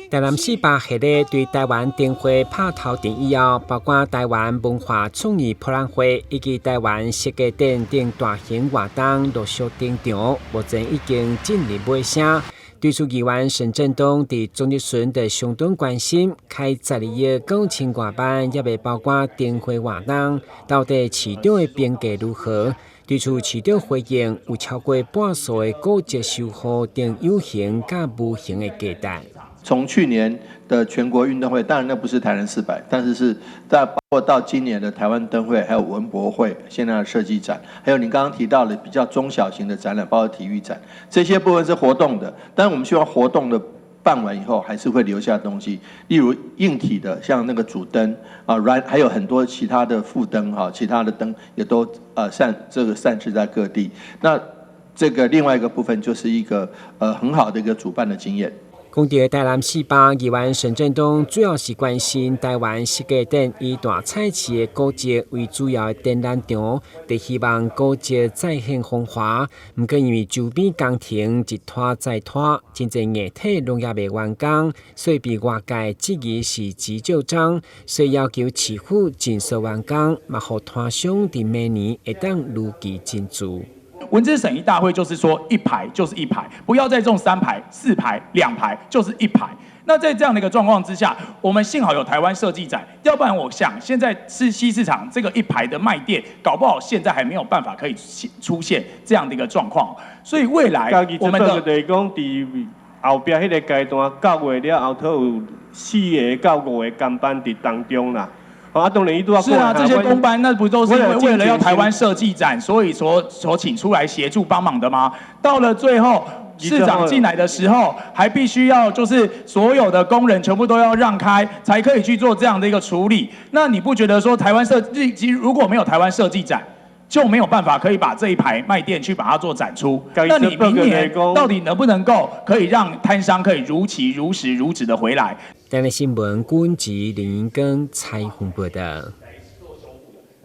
台南市八系列对台湾灯会拍头阵以后，包括台湾文化创意博览会以及台湾设计展等大型活动陆续登场，目前已经进入尾声。对此，议员沈振东伫总日巡就相当关心，开12亿9000外万，也未包括灯会活动，到底市场的评价如何？对此，市长回应有超过半数的古迹修复等有形甲无形的价值。从去年的全国运动会，当然那不是台南400，但是包括到今年的台湾灯会，还有文博会，现在的设计展，还有你刚刚提到的比较中小型的展览，包括体育展，这些部分是活动的。但是我们希望活动的办完以后，还是会留下东西，例如硬体的，像那个主灯啊，还有很多其他的副灯哈，其他的灯也都散置在各地。那这个另外一个部分就是一个很好的一个主办的经验。讲到台南市八议员沈振东，主要是关心台湾设计展以大菜市的古迹为主要的展览场，就希望古迹再现风华。不过因为周边工程一拖再拖，真侪硬体拢也未完工，所以被外界质疑是急救章，所以要求市府尽速完工，嘛互摊商伫明年会当如期进驻。文资审议大会就是说一排就是一排，不要再种3排、4排、2排，就是一排。那在这样的一个状况之下，我们幸好有台湾设计展，要不然我想现在是西市场这个一排的卖店，搞不好现在还没有办法可以出现这样的一个状况。所以未来我们的就是讲，伫后边迄个阶段9月了后头有4个到5个工班伫当中啦。当然是啊，这些公班那不都是因为为了要台湾设计展，所以所请出来协助帮忙的吗？到了最后，市长进来的时候，还必须要就是所有的工人全部都要让开，才可以去做这样的一个处理。那你不觉得说台湾如果没有台湾设计展，就没有办法可以把这一排卖店去把它做展出？那你明年到底能不能够可以让摊商可以如期如实如质的回来？台南新闻，军籍林英根采访报道。